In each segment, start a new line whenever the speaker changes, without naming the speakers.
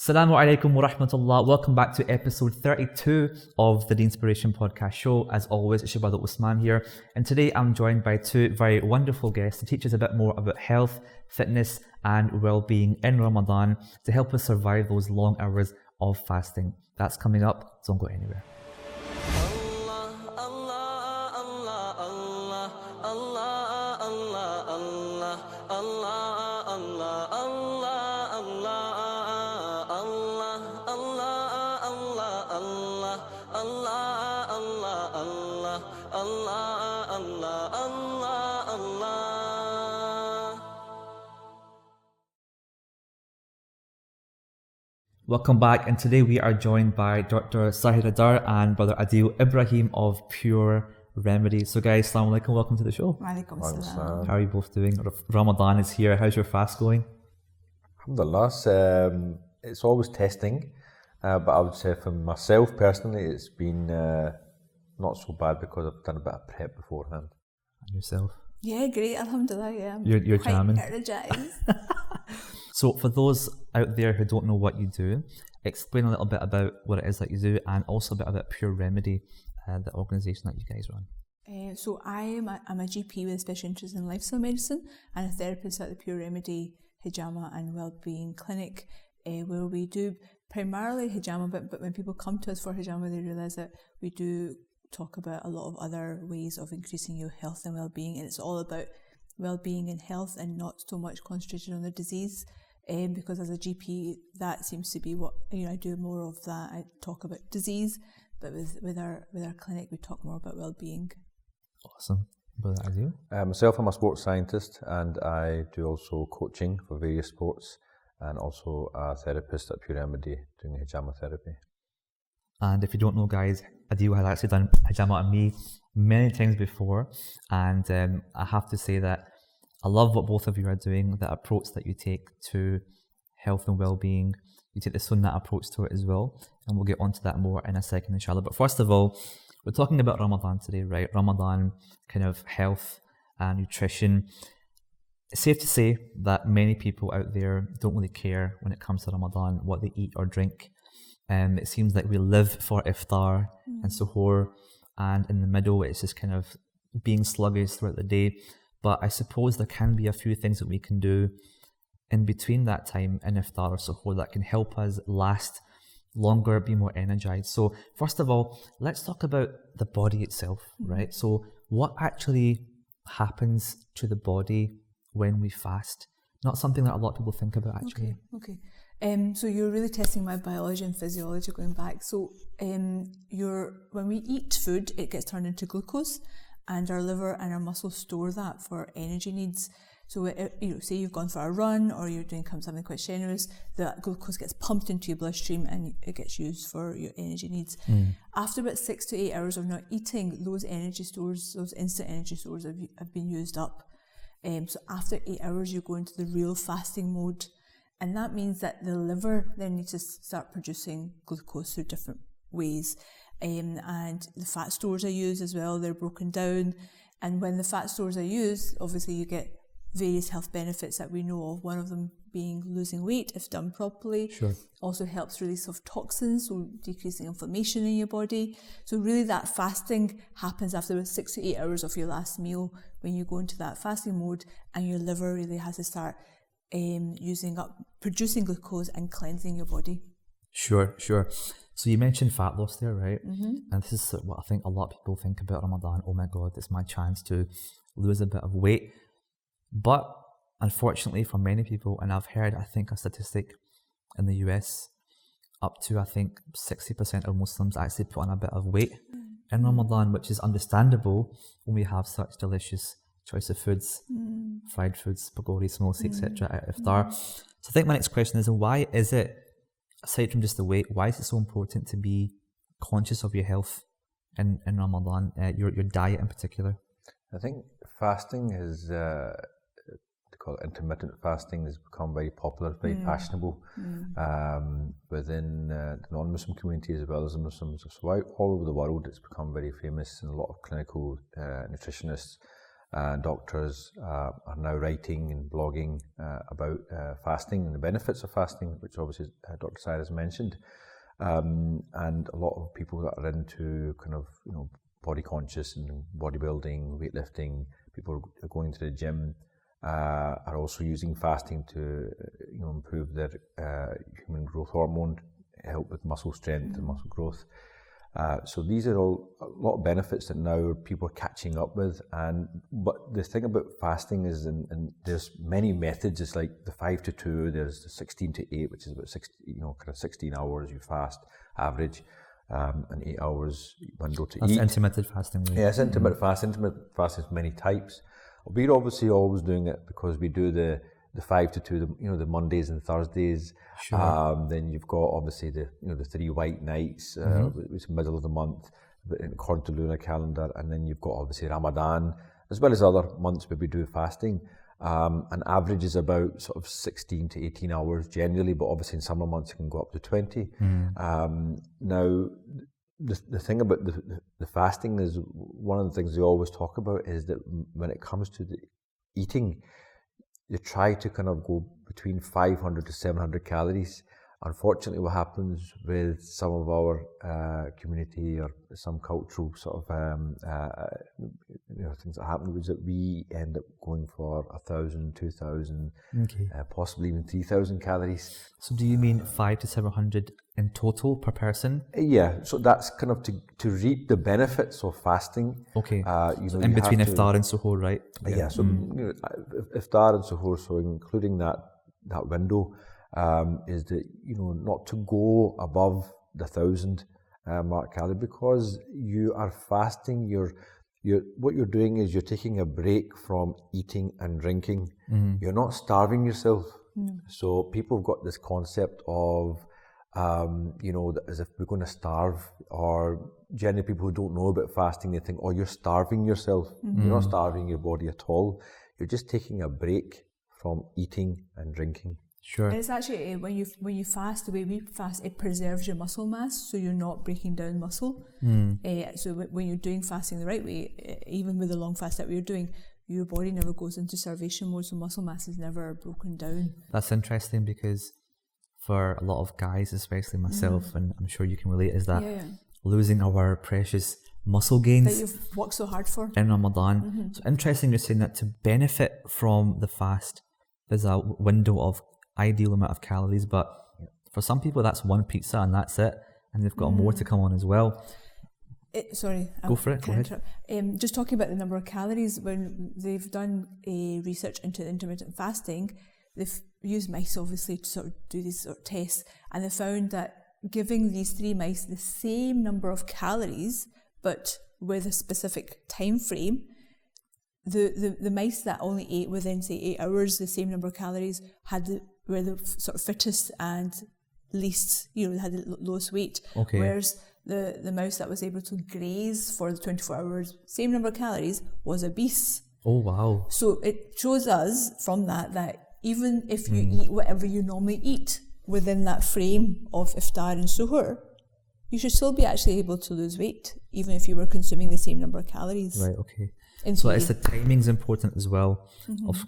Assalamu alaikum wa rahmatullah. Welcome back to episode 32 of the Deenspiration podcast show. As always, it's your brother Usman here. And today I'm joined by two very wonderful guests to teach us a bit more about health, fitness, and well-being in Ramadan to help us survive those long hours of fasting. That's coming up. Don't go anywhere. Welcome back, and today we are joined by Dr. Sahira and Brother Adeel Ibrahim of Pure Remedy. So guys, assalamu alaikum, welcome to the show.
Walaikum salam.
How are you both doing? Ramadan is here. How's your fast going?
Alhamdulillah, it's always testing, but I would say for myself personally, it's been not so bad because I've done a bit of prep beforehand.
And yourself?
Yeah, great, alhamdulillah, yeah.
You're
quite
jamming.
energized.
So for those out there who don't know what you do, explain a little bit about what it is that you do and also a bit about Pure Remedy, the organisation that you guys run.
So I'm a GP with a special interest in lifestyle medicine and a therapist at the Pure Remedy Hijama and Wellbeing Clinic, where we do primarily hijama, but when people come to us for hijama, they realise that we do talk about a lot of other ways of increasing your health and well-being, and it's all about well-being and health and not so much concentrated on the disease. Because as a GP, that seems to be what I do more of that. I talk about disease, but with our clinic, we talk more about well-being.
Awesome. Brother Adeel?
Myself, I'm a sports scientist, and I do also coaching for various sports, and also a therapist at Pure Remedy doing hijama therapy.
And if you don't know, guys, Adeel has actually done hijama on me many times before, and I have to say that I love what both of you are doing, the approach that you take to health and well-being. You take the sunnah approach to it as well, and we'll get onto that more in a second, inshallah. But first of all, we're talking about Ramadan today, right? Ramadan, kind of health and nutrition. It's safe to say that many people out there don't really care when it comes to Ramadan, what they eat or drink. It seems like we live for iftar and suhoor, and in the middle, it's just kind of being sluggish throughout the day. But I suppose there can be a few things that we can do in between that time in iftar or suhoor that can help us last longer, be more energized. So first of all, let's talk about the body itself, right? So what actually happens to the body when we fast? Not something that a lot of people think about actually.
Okay. So you're really testing my biology and physiology going back. So when we eat food, it gets turned into glucose, and our liver and our muscles store that for energy needs. So, say you've gone for a run or you're doing something quite strenuous, the glucose gets pumped into your bloodstream and it gets used for your energy needs. After about 6 to 8 hours of not eating, those energy stores, those instant energy stores have been used up. So after 8 hours, you go into the real fasting mode. And that means that the liver then needs to start producing glucose through different ways. And the fat stores are used as well, they're broken down. And when the fat stores are used, obviously you get various health benefits that we know of, one of them being losing weight if done properly.
Sure.
Also helps release of toxins, so decreasing inflammation in your body. So really that fasting happens after about 6 to 8 hours of your last meal when you go into that fasting mode, and your liver really has to start producing glucose and cleansing your body.
Sure. So you mentioned fat loss there, right? And this is what I think a lot of people think about Ramadan. Oh my God, it's my chance to lose a bit of weight. But unfortunately for many people, and I've heard, I think, a statistic in the US, up to, I think, 60% of Muslims actually put on a bit of weight in Ramadan, which is understandable when we have such delicious choice of foods, fried foods, pakodi, samosa, etc. at iftar. So I think my next question is, why is it, aside from just the weight, why is it so important to be conscious of your health in Ramadan, your diet in particular?
I think fasting is, they call it intermittent fasting, has become very popular, very fashionable within the non-Muslim community as well as the Muslims. So all over the world, it's become very famous, and a lot of clinical nutritionists Doctors are now writing and blogging about fasting and the benefits of fasting, which obviously Dr. Sahira's mentioned. And a lot of people that are into kind of, body conscious and bodybuilding, weightlifting, people who are going to the gym, are also using fasting to, improve their human growth hormone, help with muscle strength and muscle growth. So these are all a lot of benefits that now people are catching up with. But the thing about fasting is, and there's many methods. It's like the 5 to 2. There's the 16 to 8, which is about 16 hours you fast average, and 8 hours window to eat.
That's intermittent fasting, right?
Yeah, it's intermittent fasting. Intermittent fasting is many types. We're obviously always doing it because we do the 5 to 2, the Mondays and Thursdays.
Sure.
Then you've got obviously the 3 white nights, which is middle of the month, according to lunar calendar. And then you've got obviously Ramadan, as well as other months where we do fasting. An average is about sort of 16 to 18 hours generally, but obviously in summer months it can go up to 20. Now, the thing about the fasting is, one of the things we always talk about is that when it comes to the eating, you try to kind of go between 500 to 700 calories. Unfortunately, what happens with some of our community or some cultural sort of things that happen is that we end up going for 1,000, 2,000, possibly even 3,000 calories.
So do you mean 500 to 700 in total per person?
Yeah, so that's kind of to reap the benefits of fasting.
Okay. So in between iftar and suhoor, right?
Yeah. So iftar and suhoor, so including that window, is that not to go above the 1,000 mark calorie, because you are fasting. What you're doing is you're taking a break from eating and drinking. You're not starving yourself. So people have got this concept of as if we're going to starve, or generally people who don't know about fasting, they think, oh, you're starving yourself. You're not starving your body at all. You're just taking a break from eating and drinking.
Sure.
And it's actually when you fast, the way we fast, it preserves your muscle mass, so you're not breaking down muscle. So when you're doing fasting the right way, even with the long fast that we're doing, your body never goes into starvation mode, so muscle mass is never broken down.
That's interesting, because for a lot of guys, especially myself, and I'm sure you can relate, is that losing our precious muscle gains
that you've worked so hard for
in Ramadan. So interesting you're saying that to benefit from the fast, there's a window of ideal amount of calories, but for some people that's one pizza and that's it, and they've got more to come on as well. Go for it. Go ahead.
Just talking about the number of calories, when they've done research into intermittent fasting, they've used mice obviously to sort of do these sort of tests, and they found that giving these 3 mice the same number of calories but with a specific time frame, the mice that only ate within say 8 hours the same number of calories were the sort of fittest and least, had the lowest weight. Whereas the mouse that was able to graze for the 24 hours, same number of calories, was obese.
Oh wow.
So it shows us from that even if you eat whatever you normally eat within that frame of iftar and suhoor, you should still be actually able to lose weight, even if you were consuming the same number of calories.
Right, okay. So it's the timing's important as well.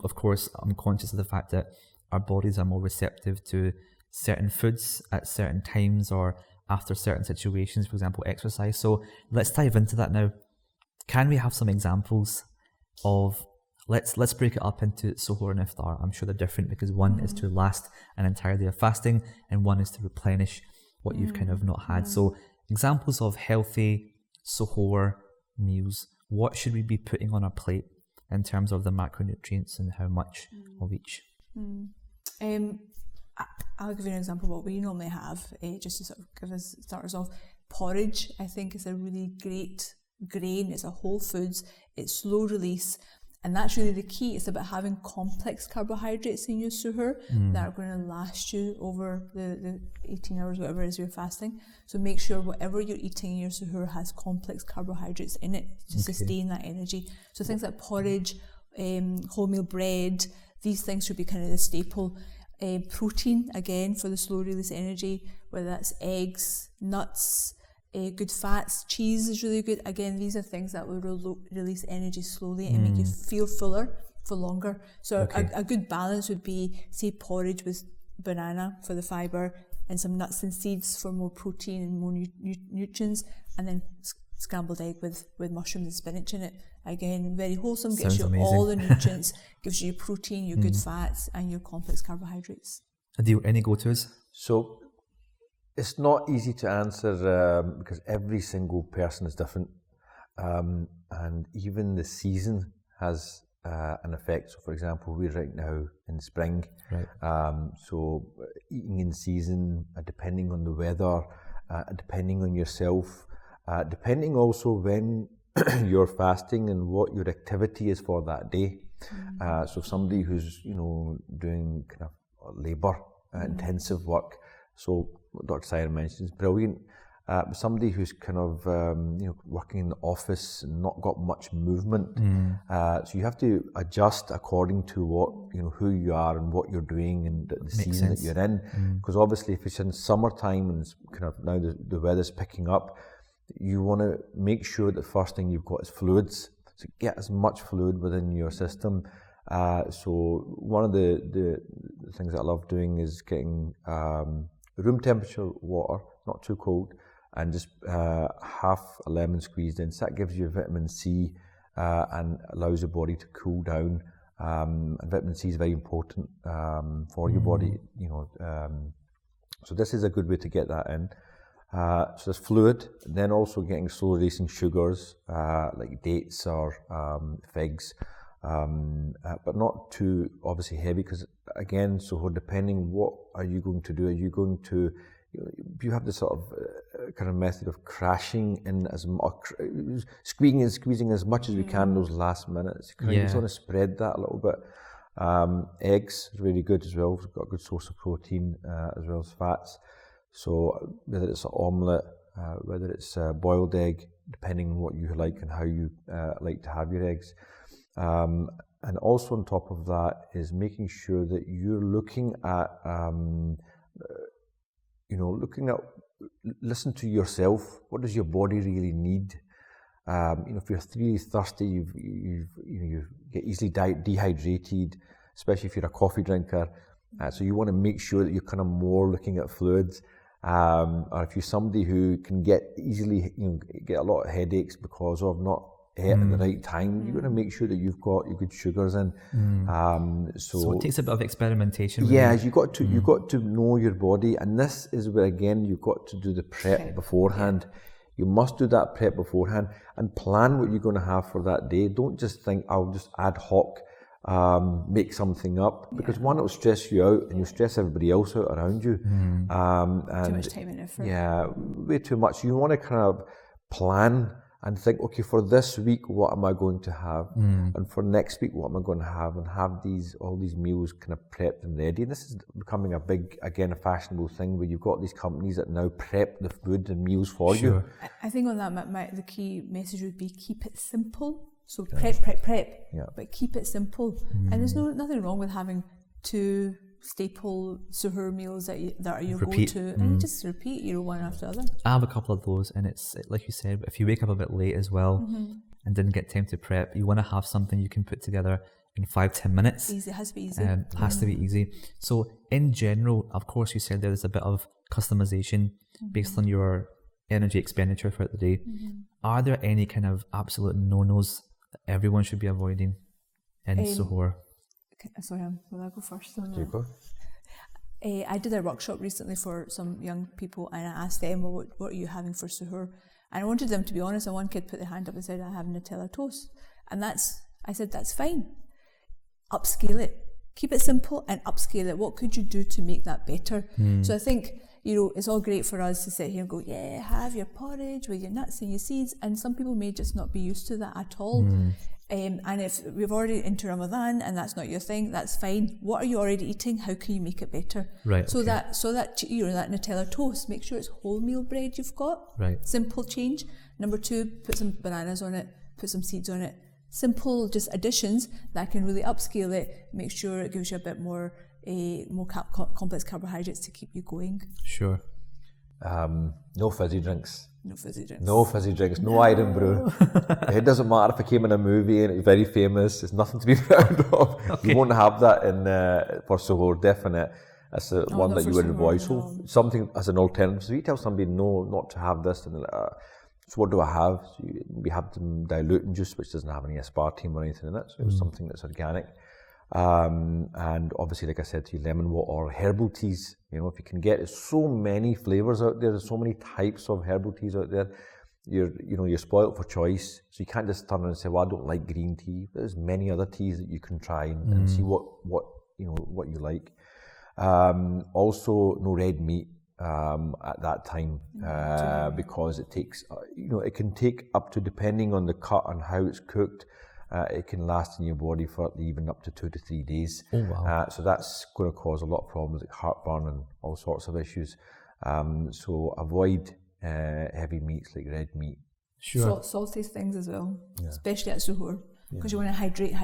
Of course, I'm conscious of the fact that our bodies are more receptive to certain foods at certain times or after certain situations, for example, exercise. So let's dive into that now. Can we have some examples of, let's break it up into suhoor and iftar. I'm sure they're different because one is to last an entire day of fasting and one is to replenish what you've kind of not had. So examples of healthy suhoor meals. What should we be putting on our plate in terms of the macronutrients and how much of each?
I'll give you an example of what we normally have, just to sort of start us off. Porridge, I think, is a really great grain. It's a whole foods. It's slow release. And that's really the key. It's about having complex carbohydrates in your suhoor that are going to last you over the 18 hours, whatever it is you're fasting. So make sure whatever you're eating in your suhoor has complex carbohydrates in it to sustain that energy. So things like porridge, wholemeal bread, these things should be kind of the staple. Protein, again, for the slow release energy, whether that's eggs, nuts, good fats. Cheese is really good. Again, these are things that will release energy slowly and make you feel fuller for longer. So a good balance would be, say, porridge with banana for the fibre and some nuts and seeds for more protein and more nutrients, and then scrambled egg with mushrooms and spinach in it. Again, very wholesome, gives you all the nutrients, gives you protein, your good fats and your complex carbohydrates.
Adeel, any go-tos?
So it's not easy to answer because every single person is different, and even the season has an effect. So, for example, we're right now in spring, so eating in season, depending on the weather, depending on yourself, depending also when you're fasting and what your activity is for that day. So somebody who's doing kind of labour intensive work, so what Dr. Sahira mentions, brilliant. Somebody who's kind of working in the office and not got much movement, so you have to adjust according to what who you are and what you're doing and the season that you're in. Because obviously, if it's in summertime and it's kind of now the weather's picking up, you want to make sure that the first thing you've got is fluids. So get as much fluid within your system. So one of the things that I love doing is getting room temperature water, not too cold, and just half a lemon squeezed in. So that gives you vitamin C and allows your body to cool down. And vitamin C is very important for your body, so this is a good way to get that in. So there's fluid, and then also getting slow releasing sugars like dates or figs, but not too obviously heavy, because again, so depending what are you going to do, are you going to, you have this sort of kind of method of crashing in as much, squeezing as much as we can those last minutes. You just want to spread that a little bit. Eggs is really good as well. We've got a good source of protein as well as fats. So whether it's an omelette, whether it's a boiled egg, depending on what you like and how you like to have your eggs. And also on top of that is making sure that you're looking at, listen to yourself. What does your body really need? If you're really thirsty, you get easily dehydrated, especially if you're a coffee drinker. So you want to make sure that you're kind of more looking at fluids. Or if you're somebody who can get easily, get a lot of headaches because of not ate at the right time, you're going to make sure that you've got your good sugars in.
So it takes a bit of experimentation.
Really. Yeah, you've got to know your body, and this is where again you've got to do the prep beforehand. You must do that prep beforehand and plan what you're going to have for that day. Don't just think I'll just ad hoc make something up, because one, it'll stress you out and you'll stress everybody else out around you. And
too much time and effort.
Yeah, way too much. You want to kind of plan and think, okay, for this week, what am I going to have? And for next week, what am I going to have? And have all these meals kind of prepped and ready. And this is becoming a fashionable thing where you've got these companies that now prep the food and meals for you.
I think on that, the key message would be keep it simple. So prep, but keep it simple. And there's nothing wrong with having 2 staple suhoor meals that are your go-to, and you just repeat, one after the other. I have
a couple of those, and it's like you said, if you wake up a bit late as well and didn't get time to prep, you want to have something you can put together in 5-10 minutes.
Easy, it has to be easy.
Has to be easy. So in general, of course, you said there's a bit of customization based on your energy expenditure for the day. Are there any kind of absolute no-nos that everyone should be avoiding in suhoor?
Sorry, will I go first?
You go.
I did a workshop recently for some young people, and I asked them, well, what are you having for suhoor? And I wanted them to be honest, and one kid put their hand up and said, I have Nutella toast. And I said, that's fine. Upscale it. Keep it simple and upscale it. What could you do to make that better? So I think, it's all great for us to sit here and go, have your porridge with your nuts and your seeds. And some people may just not be used to that at all. And if we've already into Ramadan and that's not your thing, that's fine. What are you already eating? How can you make it better?
Right.
So that that Nutella toast, make sure it's wholemeal bread you've got.
Right.
Simple change. Number 2, put some bananas on it, put some seeds on it. Simple, just additions that can really upscale it. Make sure it gives you a bit more complex carbohydrates to keep you going.
Sure.
No fizzy drinks.
No fizzy drinks.
No fizzy drinks, no iron brew. It doesn't matter if it came in a movie and it's very famous, it's nothing to be proud of. Okay. You won't have that in for suhoor, definite. That's the one that you would avoid. So something as an alternative. So you tell somebody no, not to have this, and so what do I have? So we have some diluting juice, which doesn't have any aspartame or anything in it. So it's something that's organic. And obviously, like I said to you, lemon water or herbal teas. You know, if you can get, there's so many flavors out there. There's so many types of herbal teas out there. You're spoiled for choice. So you can't just turn around and say, well, I don't like green tea. There's many other teas that you can try and see what you like. Also, no red meat at that time because it takes, it can take up to, depending on the cut and how it's cooked, it can last in your body for even up to 2 to 3 days.
Oh, wow.
So that's going to cause a lot of problems like heartburn and all sorts of issues. So avoid heavy meats like red meat.
Sure.
Salty things as well, especially at suhoor. Because you want to hydrate.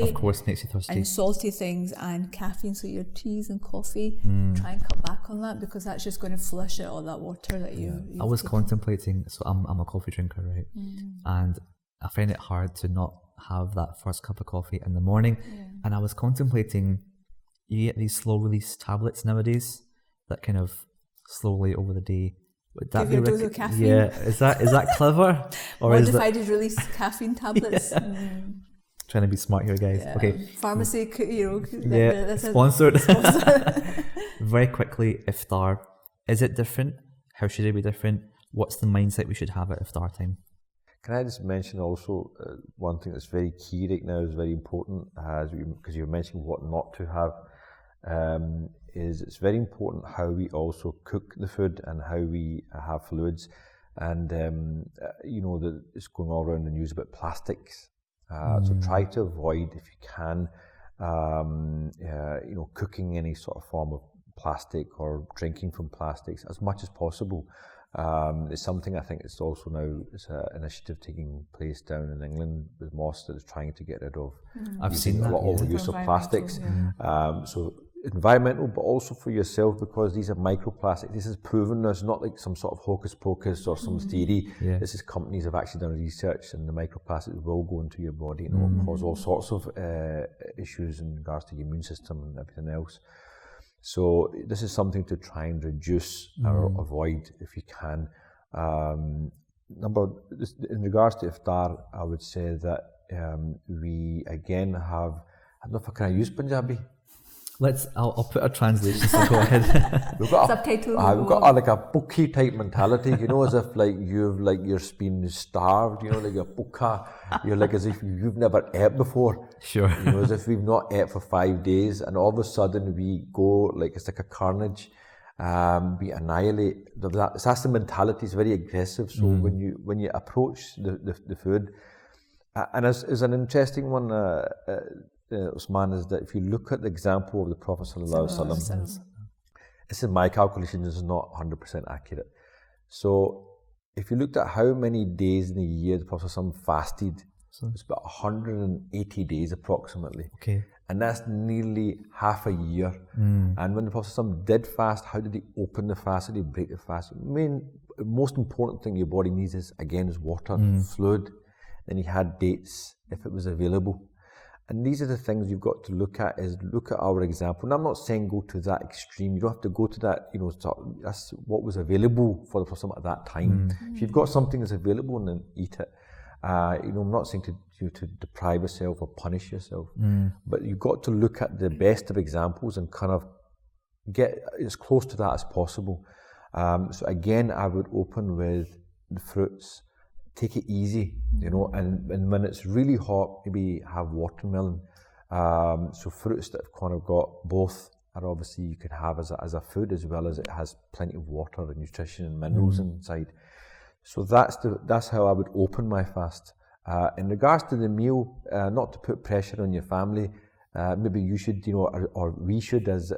Of course, makes you thirsty.
And salty things and caffeine, so your teas and coffee, try and cut back on that because that's just going to flush out all that water that you.
I was contemplating, so I'm a coffee drinker, right? And I find it hard to not have that first cup of coffee in the morning. And I was contemplating, you get these slow release tablets nowadays that kind of slowly over the day. Would that
give you a dose of caffeine?
Yeah, is that clever? Or
modified release caffeine tablets.
Trying to be smart here, guys.
Yeah.
Okay.
Pharmacy,
sponsored. Very quickly, iftar. Is it different? How should it be different? What's the mindset we should have at iftar time?
Can I just mention also one thing that's very key right now, is very important, because you're mentioning what not to have. Is it's very important how we also cook the food and how we have fluids, and that it's going all around the news about plastics. So try to avoid, if you can, cooking any sort of form of plastic or drinking from plastics as much as possible. It's something I think it's also now it's an initiative taking place down in England with mosques that is trying to get rid of.
I've seen
a lot
of
overuse of plastics. So environmental, but also for yourself, because these are microplastics. This is proven. It's not like some sort of hocus pocus or some theory. This is companies have actually done research, and the microplastics will go into your body and will cause all sorts of issues in regards to your immune system and everything else. So this is something to try and reduce or avoid if you can. In regards to iftar, I would say that we again have, I don't know if I can use Punjabi.
I'll put a translation, so go ahead.
We've got like a bookie type mentality, as if you're been starved, like a bukha. You're like as if you've never ate before.
Sure.
As if we've not ate for 5 days, and all of a sudden we go it's like a carnage. We annihilate. That's the mentality. It's very aggressive. So when you approach the food, and as an interesting one. Usman, is that if you look at the example of the Prophet ﷺ, this is my calculation, this is not 100% accurate. So if you looked at how many days in a year the Prophet ﷺ fasted, it's about 180 days approximately.
Okay.
And that's nearly half a year. And when the Prophet ﷺ did fast, how did he open the fast? How did he break the fast? Most important thing your body needs is water, fluid. Then he had dates if it was available. And these are the things you've got to look at our example. And I'm not saying go to that extreme. You don't have to go to that, that's what was available for the Prophet at that time. If you've got something that's available, then eat it. I'm not saying to deprive yourself or punish yourself. But you've got to look at the best of examples and kind of get as close to that as possible. So again, I would open with the fruits. Take it easy, and when it's really hot, maybe have watermelon. So fruits that have kind of got both are obviously you can have as a food, as well as it has plenty of water and nutrition and minerals inside. So that's how I would open my fast. In regards to the meal, not to put pressure on your family, maybe you should, or we should as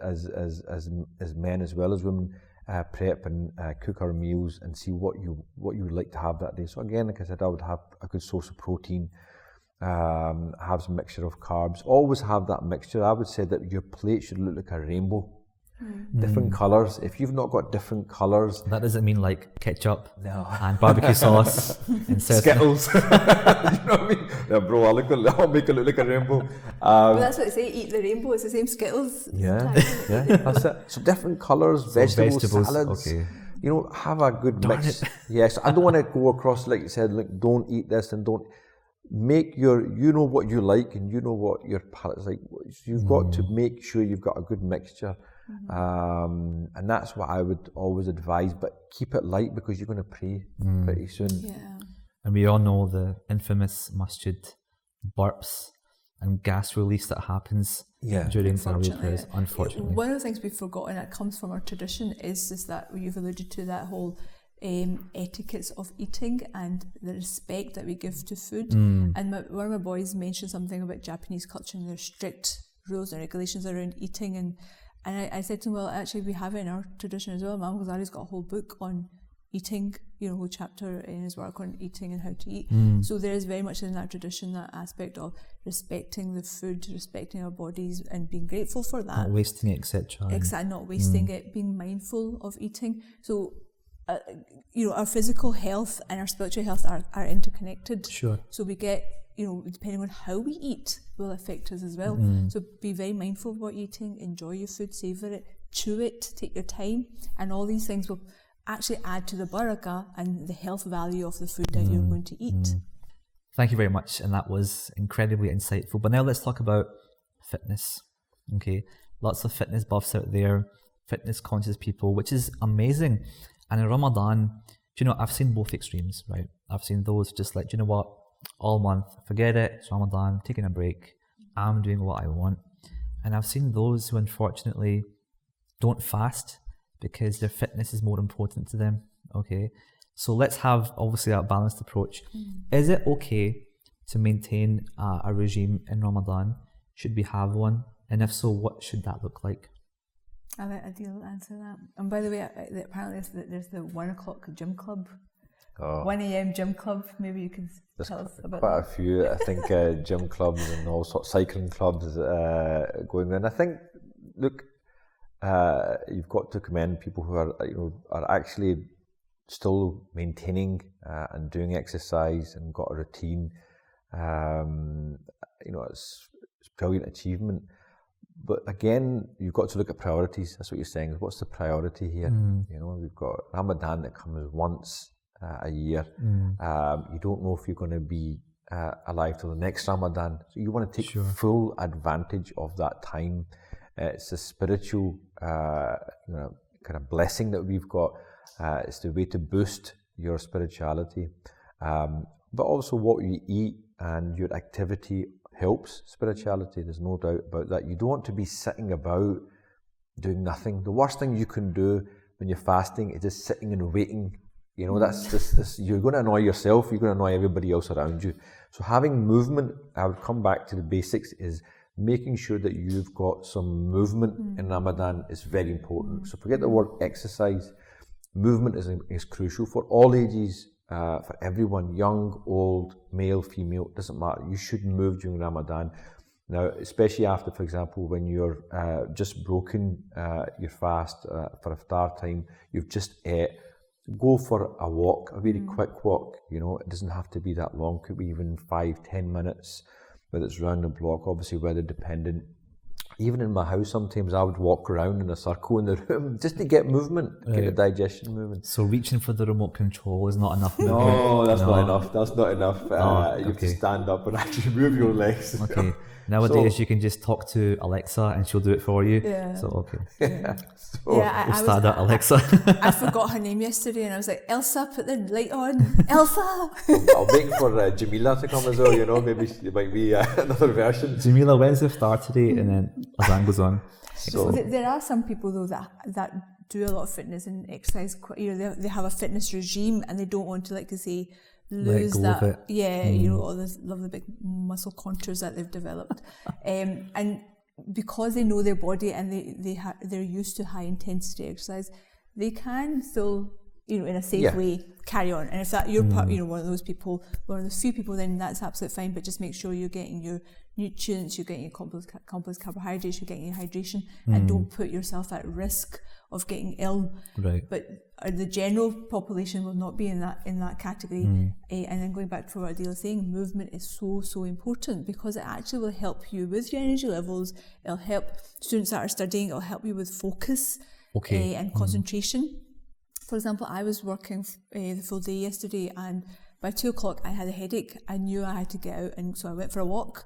men as well as women. Prep and cook our meals and see what you would like to have that day. So again, like I said, I would have a good source of protein, have some mixture of carbs. Always have that mixture. I would say that your plate should look like a rainbow. different colours. If you've not got different colours,
That doesn't mean like ketchup
no.
and barbecue sauce and
Skittles. You know what I mean? Yeah, bro, I'll make it look like a rainbow.
But that's what they say, eat the rainbow, it's the same Skittles.
Yeah, that's it. So different colours, vegetables, salads.
Okay.
You know, have a good mix. Yes, I don't want to go across, like you said, like don't eat this and don't. Make you know what you like and you know what your palate's like. You've got to make sure you've got a good mixture. And that's what I would always advise, but keep it light because you're going to pray pretty soon.
Yeah.
And we all know the infamous masjid burps and gas release that happens during Tarawih prayers, unfortunately.
One of the things we've forgotten that comes from our tradition is that you've alluded to that whole etiquettes of eating and the respect that we give to food. And one of my boys mentioned something about Japanese culture and their strict rules and regulations around eating. And I said to him, well, actually, we have it in our tradition as well. Imam Ghazali's got a whole book on eating, a whole chapter in his work on eating and how to eat. So there is very much in that tradition that aspect of respecting the food, respecting our bodies and being grateful for that.
Not wasting it, etc.
Exactly, not wasting it, being mindful of eating. So, our physical health and our spiritual health are interconnected.
Sure.
So we get, depending on how we eat will affect us as well. So be very mindful of what you're eating, enjoy your food, savour it, chew it, take your time, and all these things will actually add to the barakah and the health value of the food that you're going to eat.
Thank you very much, and that was incredibly insightful. But now let's talk about fitness. Okay, lots of fitness buffs out there, fitness conscious people, which is amazing. And in Ramadan, I've seen both extremes, right? I've seen those just like, you know what, all month, forget it, it's Ramadan, taking a break, I'm doing what I want. And I've seen those who unfortunately don't fast because their fitness is more important to them, okay? So let's have, obviously, a balanced approach. Is it okay to maintain a regime in Ramadan? Should we have one? And if so, what should that look like?
I'll let Adeel answer that. And by the way, apparently there's the 1 o'clock gym club, 1 a.m. gym club. Maybe you can tell us about
quite
that.
a few, I think, gym clubs and all sorts of cycling clubs going on. I think, look, you've got to commend people who are actually still maintaining and doing exercise and got a routine. It's brilliant achievement. But again, you've got to look at priorities. That's what you're saying. What's the priority here? We've got Ramadan that comes once a year. You don't know if you're going to be alive till the next Ramadan. So you want to take full advantage of that time. It's a spiritual kind of blessing that we've got. It's the way to boost your spirituality. But also what you eat and your activity helps spirituality. There's no doubt about that. You don't want to be sitting about doing nothing. The worst thing you can do when you're fasting is just sitting and waiting. That's just you're going to annoy yourself. You're going to annoy everybody else around you. So having movement, I would come back to the basics, is making sure that you've got some movement in Ramadan is very important. So forget the word exercise. Movement is crucial for all ages, for everyone, young, old, male, female, doesn't matter. You should move during Ramadan. Now, especially after, for example, when you're just broken your fast for iftar time, you've just ate, go for a walk, a very quick walk. It doesn't have to be that long, could be even 5-10 minutes, whether it's round the block, obviously weather dependent. Even in my house, sometimes I would walk around in a circle in the room just to get movement, get the digestion moving.
So reaching for the remote control is not enough movement?
No, that's not enough. That's not enough. You have to stand up and actually move your legs.
Okay. Nowadays, you can just talk to Alexa and she'll do it for you.
Yeah.
So, okay.
I
start that Alexa.
I forgot her name yesterday and I was like, Elsa, put the light on. Elsa!
I'll wait for Jamila to come as well, maybe it might be another version.
Jamila, when's the iftar today? And then Azan goes on.
So there are some people though that do a lot of fitness and exercise. They have a fitness regime and they don't want to, like you say, lose that. All this love the big muscle contours that they've developed, and because they know their body and they're used to high intensity exercise, they can still in a safe way, carry on. And if that you're part, one of those people, one of the few people, then that's absolutely fine. But just make sure you're getting your nutrients, you're getting your complex carbohydrates, you're getting your hydration, and don't put yourself at risk of getting ill.
Right.
But the general population will not be in that category. And then going back to what Adeel was saying, movement is so important, because it actually will help you with your energy levels. It'll help students that are studying. It'll help you with focus and concentration. For example, I was working the full day yesterday, and by 2:00 I had a headache. I knew I had to get out, and so I went for a walk.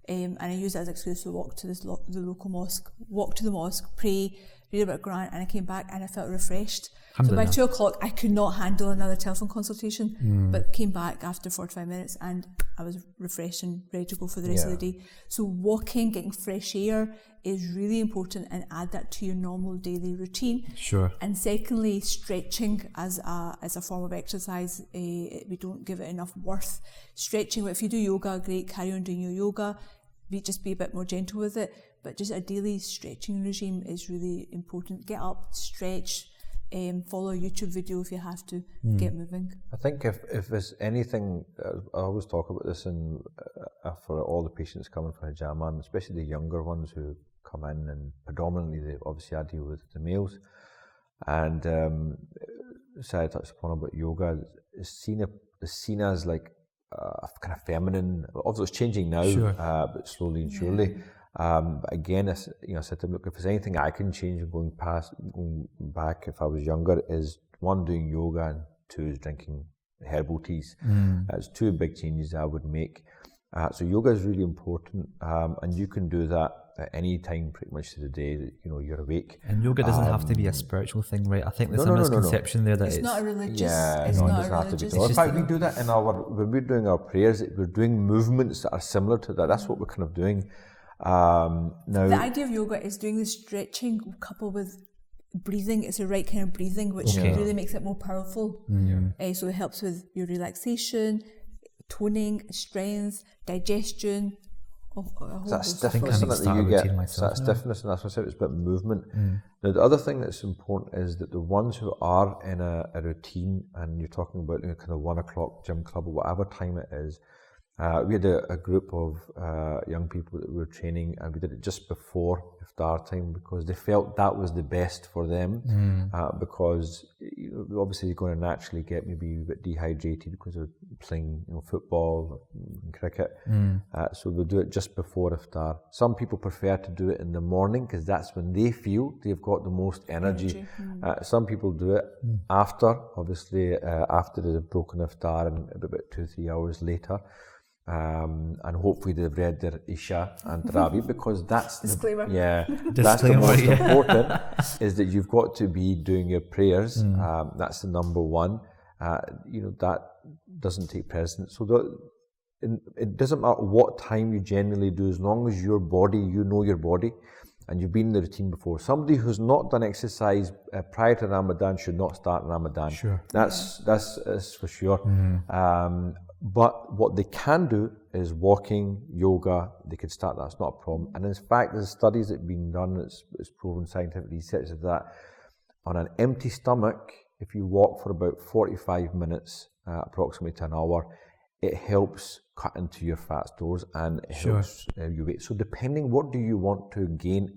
And I used it as an excuse to walk to the local mosque, walk to the mosque, pray, read about Quran, and I came back and I felt refreshed. So by 2:00 I could not handle another telephone consultation, but came back after 45 minutes and I was refreshed and ready to go for the rest of the day. So walking, getting fresh air is really important, and add that to your normal daily routine.
Sure.
And secondly, stretching as a form of exercise, we don't give it enough worth. Stretching, if you do yoga, great, carry on doing your yoga. Just be a bit more gentle with it, but just a daily stretching regime is really important. Get up, stretch, follow a YouTube video if you have to, get moving.
I think if there's anything, I always talk about this for all the patients coming for hijama, and especially the younger ones who come in, and predominantly obviously I deal with the males, and Sahira touched upon about yoga. It's seen as like kind of feminine. Obviously it's changing now, but slowly and surely. But again, I said to him, look, if there's anything I can change going back if I was younger, is one, doing yoga, and two, is drinking herbal teas. That's two big changes I would make. So yoga is really important, and you can do that at any time pretty much of the day that you're awake.
And yoga doesn't have to be a spiritual thing, right? I think there's a misconception there that
it's not a religious.
It doesn't have to be. In fact, we do that when we're doing our prayers. We're doing movements that are similar to that. That's what we're kind of doing. Now,
the idea of yoga is doing the stretching coupled with breathing. It's the right kind of breathing, which really makes it more powerful. So it helps with your relaxation, toning, strength, digestion.
That stiffness that you get. That stiffness, and that's what I said. It's about movement. Now, the other thing that's important is that the ones who are in a routine, and you're talking about kind of 1 o'clock gym club or whatever time it is. We had a group of young people that we were training, and we did it just before iftar time because they felt that was the best for them. Because obviously they're going to naturally get maybe a bit dehydrated because they're playing football and cricket. So we'll do it just before iftar. Some people prefer to do it in the morning because that's when they feel they've got the most energy. Some people do it after, obviously after they've broken iftar and about 2-3 hours later. And hopefully they've read their Isha and Tarawih, because that's that's the most important, is that you've got to be doing your prayers. That's the number one. That doesn't take precedence. So it doesn't matter what time you generally do, as long as your body, you know your body, and you've been in the routine before. Somebody who's not done exercise prior to Ramadan should not start Ramadan. That's for sure. But what they can do is walking, yoga. They could start that. It's not a problem. And in fact, there's studies that have been done. It's proven scientific research that on an empty stomach, if you walk for about 45 minutes, approximately to an hour, it helps cut into your fat stores and it helps your weight. So depending, what do you want to gain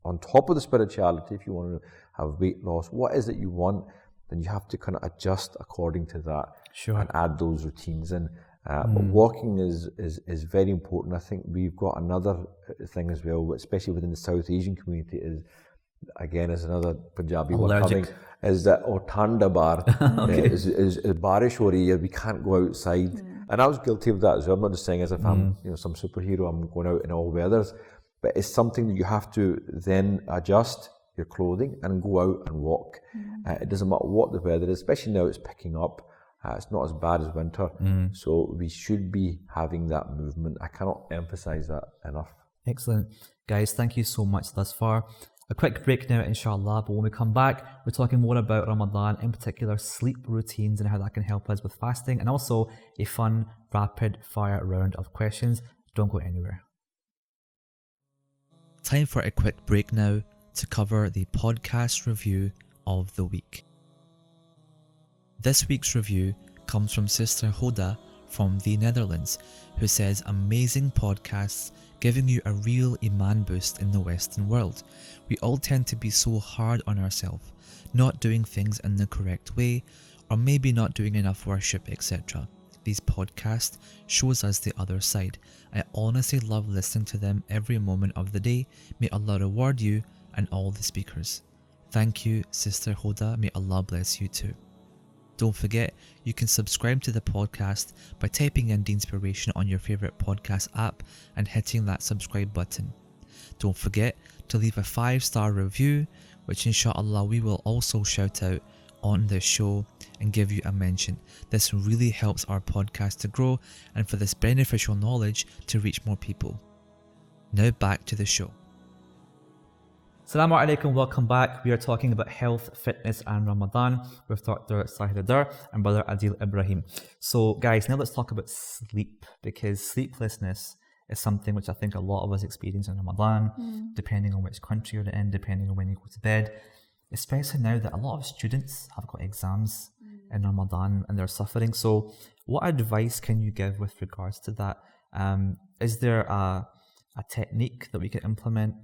on top of the spirituality? If you want to have weight loss, what is it you want? Then you have to kind of adjust according to that and add those routines in. But walking is very important. I think we've got another thing as well, especially within the South Asian community, is another Punjabi word coming, is that Thanda bar is barish ho rahi hai, we can't go outside. And I was guilty of that as well. I'm not just saying as if I'm some superhero, I'm going out in all weathers, but it's something that you have to then adjust your clothing and go out and walk. It doesn't matter what the weather is, especially now it's picking up. It's not as bad as winter. So we should be having that movement. I cannot emphasize that enough.
Excellent. Guys, thank you so much thus far. A quick break now, inshallah, but when we come back, we're talking more about Ramadan, in particular sleep routines and how that can help us with fasting, and also a fun rapid fire round of questions. Don't go anywhere. Time for a quick break now to cover the podcast review of the week.
This week's review comes from Sister Hoda from the Netherlands, who says, amazing podcasts giving you a real iman boost in the Western world. We all tend to be so hard on ourselves, not doing things in the correct way, or maybe not doing enough worship, etc. These podcasts shows us the other side. I honestly love listening to them every moment of the day. May Allah reward you and all the speakers. Thank you, Sister Hoda. May Allah bless you too. Don't forget, you can subscribe to the podcast by typing in Deenspiration on your favourite podcast app and hitting that subscribe button. Don't forget to leave a 5-star review, which inshallah we will also shout out on this show and give you a mention. This really helps our podcast to grow and for this beneficial knowledge to reach more people. Now back to the show.
Assalamu alaikum, welcome back. We are talking about health, fitness and Ramadan with Dr. Sahira and Brother Adeel Ibrahim. So guys, now let's talk about sleep, because sleeplessness is something which I think a lot of us experience in Ramadan, depending on which country you're in, depending on when you go to bed. Especially now that a lot of students have got exams in Ramadan and they're suffering. So what advice can you give with regards to that? Is there a technique that we can implement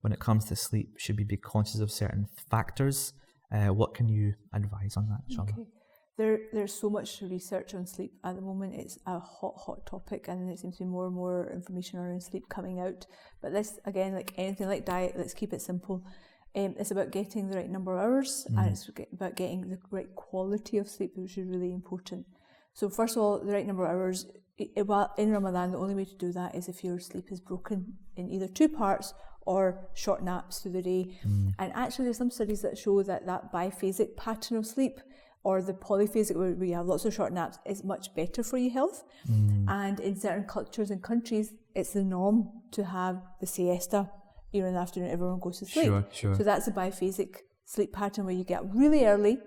when it comes to sleep? Should we be conscious of certain factors? What can you advise on that, inshallah?
Okay. There's so much research on sleep at the moment. It's a hot topic, and there seems to be more and more information around sleep coming out. But this, again, like anything like diet, let's keep it simple. It's about getting the right number of hours, and it's about getting the right quality of sleep, which is really important. So first of all, the right number of hours. In Ramadan, the only way to do that is if your sleep is broken in either 2 parts or short naps through the day. And actually there's some studies that show that biphasic pattern of sleep, or the polyphasic where we have lots of short naps, is much better for your health. And in certain cultures and countries, it's the norm to have the siesta. In the afternoon, everyone goes to sleep.
Sure.
So that's a biphasic sleep pattern where you get up really early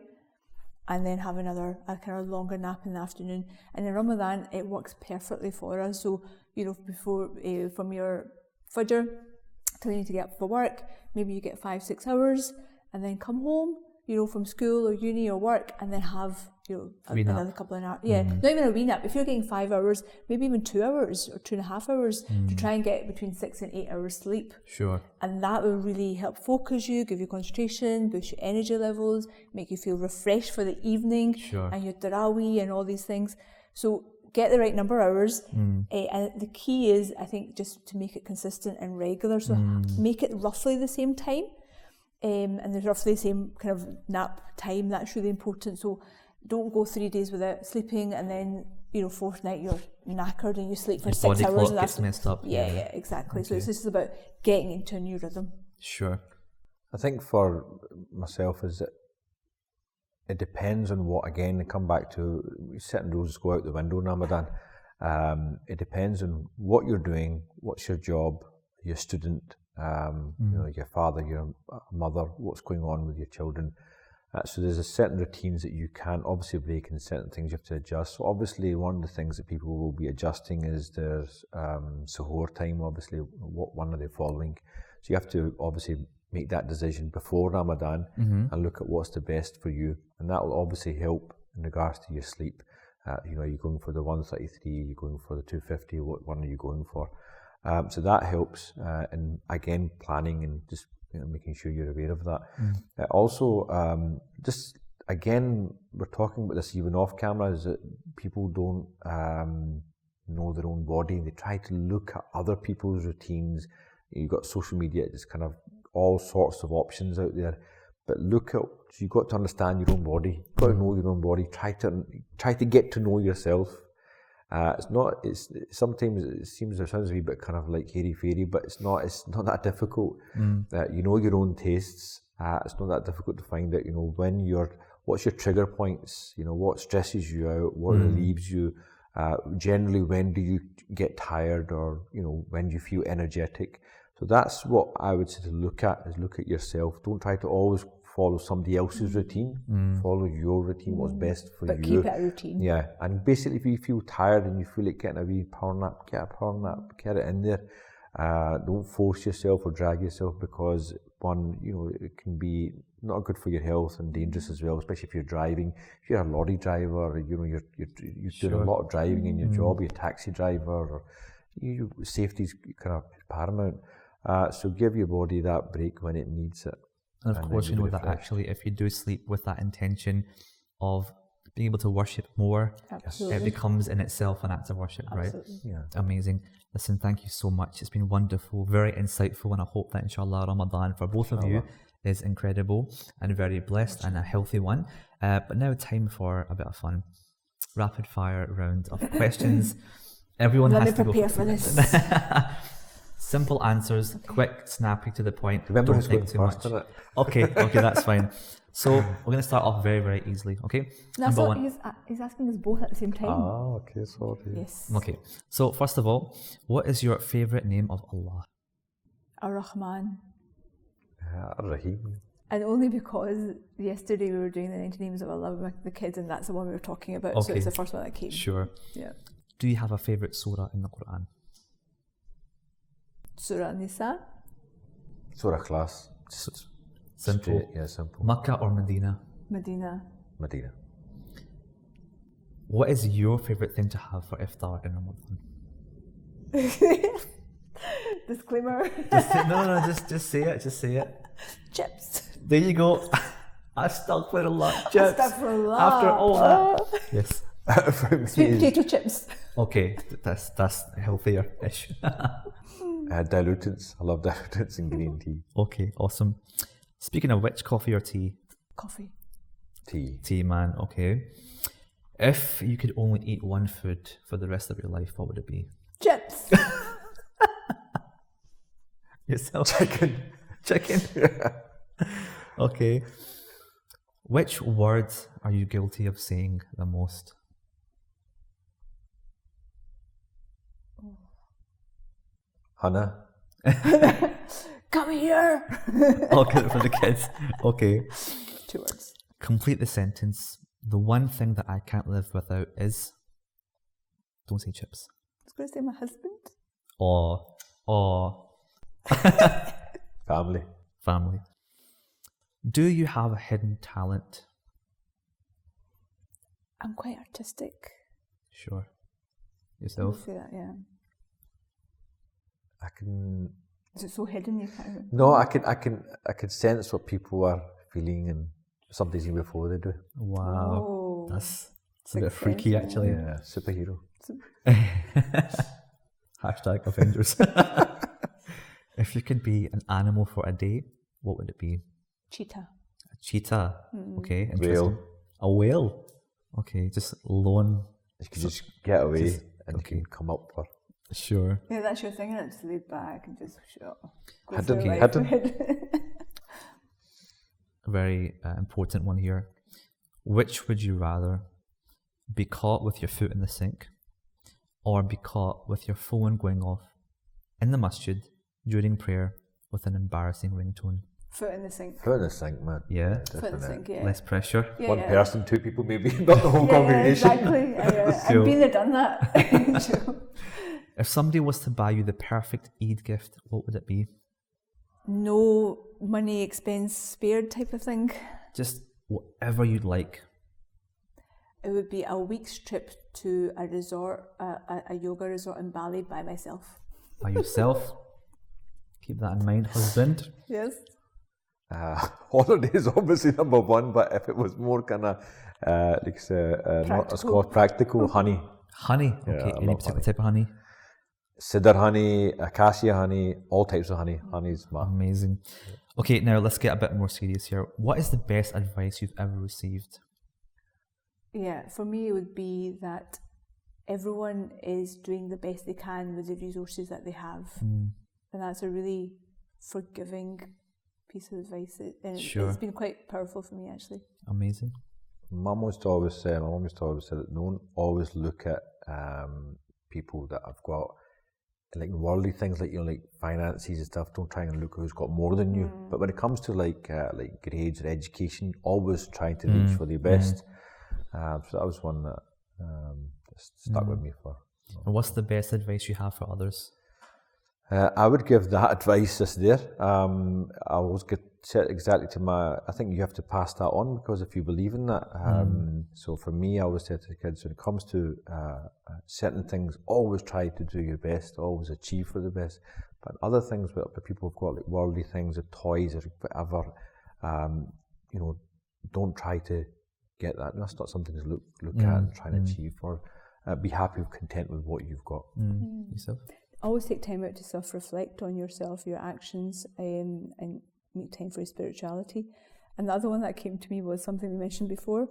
and then have a kind of longer nap in the afternoon. And in Ramadan, it works perfectly for us. So, before, from your fajr till you need to get up for work, maybe you get 5-6 hours and then come home, from school or uni or work, and then have, another couple of hours. Yeah, not even a wee nap. If you're getting 5 hours, maybe even 2 hours or 2.5 hours to try and get between 6 and 8 hours sleep.
Sure.
And that will really help focus you, give you concentration, boost your energy levels, make you feel refreshed for the evening, and your tarawih and all these things. So get the right number of hours. And the key is, I think, just to make it consistent and regular. So make it roughly the same time. And there's roughly the same kind of nap time. That's really important. So don't go 3 days without sleeping, and then 4th night you're knackered and you sleep for 6 hours.
Body
and
clock gets messed up.
Yeah, exactly. Okay. So it's just about getting into a new rhythm.
Sure.
I think for myself is that it depends on what, again, I come back to setting rules go out the window in Ramadan. It depends on what you're doing, what's your job, your student, your father, your mother, what's going on with your children. So there's a certain routines that you can't obviously break, and certain things you have to adjust. So obviously one of the things that people will be adjusting is there's suhoor time, obviously, what one are they following. So you have to obviously make that decision before Ramadan and look at what's the best for you. And that will obviously help in regards to your sleep. Are you going for the 133, are you going for the 250, what one are you going for? So that helps, and again, planning and just making sure you're aware of that. Also, just again, we're talking about this even off camera, is that people don't know their own body. They try to look at other people's routines. You've got social media, it's kind of all sorts of options out there. But you've got to understand your own body. You've got to know your own body. Try to get to know yourself. Sometimes it sounds a wee bit kind of like hairy-fairy, but it's not that difficult. You know your own tastes. It's not that difficult to find out, what's your trigger points, what stresses you out, what relieves you. Generally, when do you get tired, or, when do you feel energetic? So that's what I would say to look at yourself. Don't try to always follow somebody else's routine. Follow your routine, what's best for you.
But keep it a routine.
Yeah, and basically if you feel tired and you feel like getting a wee power nap, get a power nap, get it in there. Don't force yourself or drag yourself, because one, it can be not good for your health and dangerous as well, especially if you're driving. If you're a lorry driver, you're doing a lot of driving in your job, you're a taxi driver, or safety's kind of paramount. So give your body that break when it needs it.
And of course, you know that actually if you do sleep with that intention of being able to worship more, it becomes in itself an act of worship, right?
Yeah.
Amazing. Listen, thank you so much. It's been wonderful, very insightful, and I hope that inshallah Ramadan for both of you is incredible and very blessed and a healthy one. But now time for a bit of fun. Rapid fire round of questions. Everyone has to
prepare for this.
Simple answers, quick, snappy, to the point.
Remember
Don't
who's
think
going
too
first,
much.
innit?
Okay, that's fine. So we're going to start off very, very easily, okay?
That's
Number
what
one.
he's asking us both at the same time.
Ah, okay, sorry.
Yes.
Okay, so first of all, what is your favourite name of Allah?
Ar-Rahman.
Rahim.
And only because yesterday we were doing the 90 names of Allah with the kids, and that's the one we were talking about, so
Okay.
it's the first one that came.
Sure.
Yeah.
Do you have a favourite surah in the Quran?
Surah Nisa.
Surah class.
Simple.
Straight, yeah, simple.
Makkah or Medina?
Medina.
Medina.
What is your favourite thing to have for iftar in Ramadan?
Disclaimer.
Just say it.
Chips.
There you go. Astaghfirullah. Chips.
Astaghfirullah.
After all that. Yes.
For me,
Sweet potato chips.
Okay, that's healthier-ish.
dilutants. I love dilutants in green tea.
Okay, awesome. Speaking of which, coffee or tea?
Coffee.
Tea.
Tea, man. Okay. If you could only eat one food for the rest of your life, what would it be?
Chips.
Yourself?
Chicken.
Okay. Which words are you guilty of saying the most?
Hannah.
Come here.
Okay, for the kids. Okay.
2 words.
Complete the sentence. The one thing that I can't live without is... Don't say chips.
I was going to say my husband.
Or
Family.
Do you have a hidden talent?
I'm quite artistic.
Sure.
I'll
Yourself?
say that, yeah.
I can.
Is it so hidden you can't?
No, I can sense what people are feeling and something's even before they do.
Wow.
Oh.
That's a bit freaky, actually.
Yeah, superhero.
Hashtag Avengers. If you could be an animal for a day, what would it be?
Cheetah.
A cheetah. Okay, interesting.
Whale.
A whale. Okay, just lone.
You can just get away
just-
and
okay.
you can come up for.
Sure.
Yeah, that's your thing, and it's laid back and just go
Hidden,
through life.
hidden.
A very important one here. Which would you rather? Be caught with your foot in the sink, or be caught with your phone going off in the masjid during prayer with an embarrassing ringtone?
Foot in the sink.
Foot in the sink, man.
Yeah.
Foot in the sink, yeah.
Less pressure.
Yeah,
One
yeah.
person, 2 people maybe, not the whole congregation.
Yeah, exactly.
So-
I've been there, done that. So,
If somebody was to buy you the perfect Eid gift, what would it be?
no money expense spared type of thing.
Just whatever you'd like.
It would be a week's trip to a resort, a yoga resort in Bali by myself.
By yourself. Keep that in mind, husband.
Yes.
Holidays obviously number 1, but if it was more kind of, like say, not as called practical, honey.
Honey.
Yeah,
Okay,
I
any
love
particular
honey.
type of honey?
Cedar honey, acacia honey, all types of honey. Honey's my...
Amazing. Okay, now let's get a bit more serious here. What is the best advice you've ever received?
Yeah, for me it would be that everyone is doing the best they can with the resources that they have. And that's a really forgiving piece of advice. And
Sure.
it's been quite powerful for me, actually.
Amazing.
My mum used to always say that don't always look at people that have got like worldly things like like finances and stuff. Don't try and look who's got more than you. But when it comes to like grades or education, always trying to reach for the best. So that was one that just stuck with me for.
And what's the best advice you have for others?
I would give that advice just there. I always get set exactly to I think you have to pass that on, because if you believe in that. So for me, I always say to the kids, when it comes to certain things, always try to do your best, always achieve for the best. But other things, where people have got like worldly things or toys or whatever, don't try to get that. That's not something to look at and try and achieve for. Be happy, content with what you've got.
Yourself?
Always take time out to self-reflect on yourself, your actions, and make time for your spirituality. And the other one that came to me was something we mentioned before.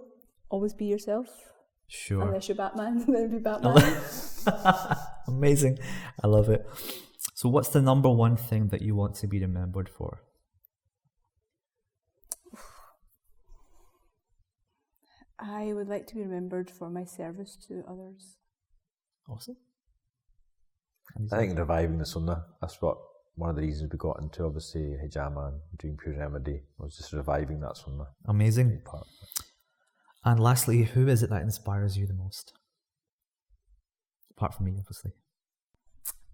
Always be yourself.
Sure.
Unless you're Batman, then be Batman.
Amazing. I love it. So what's the number one thing that you want to be remembered for?
I would like to be remembered for my service to others.
Awesome.
I think reviving the sunnah, that's what one of the reasons we got into, obviously, hijama and Dream Pure Remedy, was just reviving that sunnah.
Amazing. And lastly, who is it that inspires you the most? Apart from me, obviously.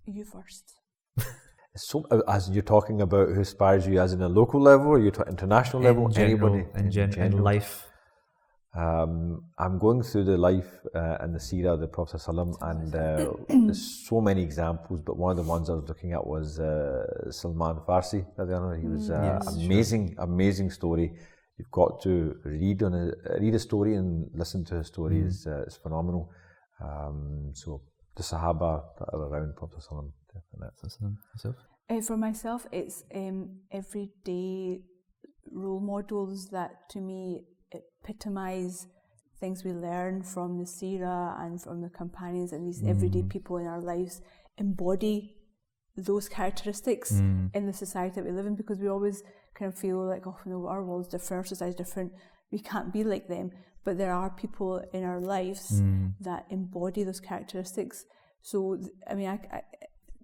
You first.
So, as you're talking about who inspires you as in a local level, or you're talking international level, anybody?
In general. Life.
I'm going through the life and the Sahira of the Prophet ﷺ, and there's so many examples, but one of the ones I was looking at was Salman Farsi. He was amazing story. You've got to read a story and listen to his story. It's phenomenal. So the Sahaba that are around Prophet ﷺ, definitely.
For myself, it's everyday role models that, to me, epitomise things we learn from the Sahira and from the companions, and these everyday people in our lives embody those characteristics in the society that we live in, because we always kind of feel like, oh no, our world's different, our society's different, we can't be like them. But there are people in our lives that embody those characteristics. So, I mean, I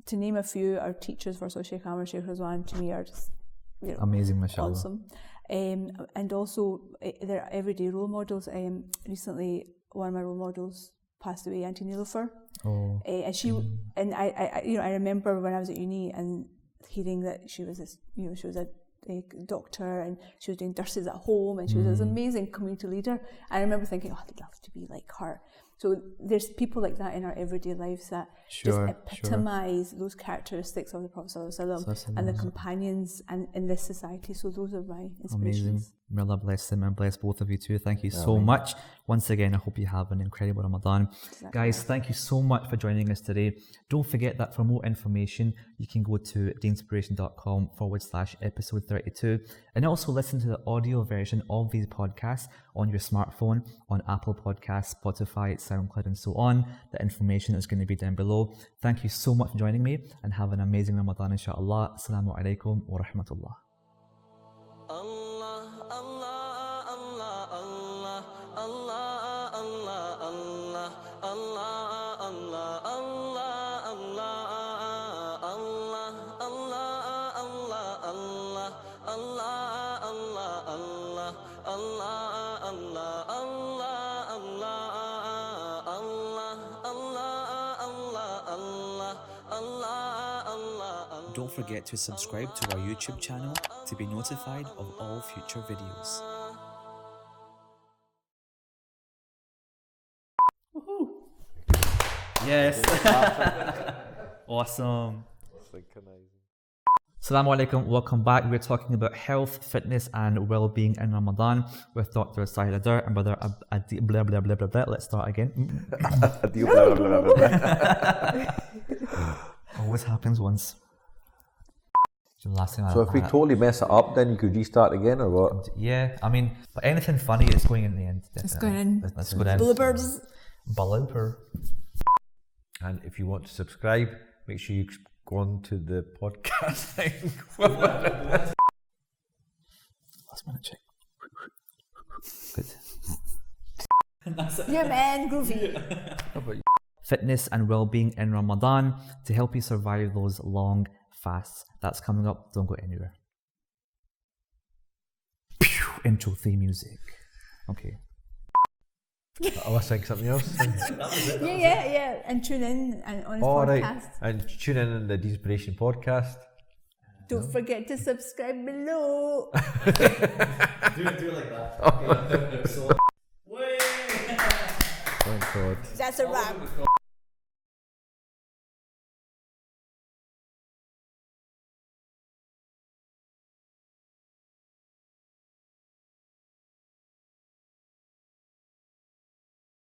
to name a few, our teachers for Sheikh Amr, Sheikh Rizwan, to me are just
amazing, mashallah.
Awesome. And also, there are everyday role models. Recently, one of my role models passed away, Auntie Nilofer. And she, and I remember when I was at uni and hearing that she was this, she was a doctor and she was doing nurses at home and she was this amazing community leader. I remember thinking, oh, I'd love to be like her. So there's people like that in our everyday lives that just epitomise those characteristics of the Prophet ﷺ and the companions and in this society. So those are my inspirations.
Amazing. May Allah bless them and bless both of you too. Thank you so much. Once again, I hope you have an incredible Ramadan. Exactly. Guys, thank you so much for joining us today. Don't forget that for more information, you can go to deenspiration.com/episode 32 and also listen to the audio version of these podcasts on your smartphone, on Apple Podcasts, Spotify, SoundCloud and so on. The information is going to be down below. Thank you so much for joining me and have an amazing Ramadan, inshallah. Assalamu alaikum wa rahmatullah.
Don't forget to subscribe to our YouTube channel to be notified of all future videos.
Woohoo! Yes! Awesome. Assalamu alaikum, welcome back. We're talking about health, fitness and well-being in Ramadan with Dr. Sahira and Brother Adeel, blah blah blah blah blah. Let's start again.
Adeel, blah blah blah blah.
Always happens once.
So if we totally mess it up, then you could restart again, or what?
Yeah, I mean, but anything funny, it's going in the end. Definitely.
It's going in.
Let's go in.
Bloopers.
Blooper.
And if you want to subscribe, make sure you go on to the podcast thing.
Last minute check. Good.
Yeah, man, groovy.
Fitness and well-being in Ramadan to help you survive those long fasts. That's coming up. Don't go anywhere. Intro theme music. Okay.
I was saying something else.
Yeah. And tune in and on his podcast.
Right. And tune in the Deenspiration podcast.
Don't forget to subscribe below.
do it like that. Okay. So.
Thank God.
That's a wrap.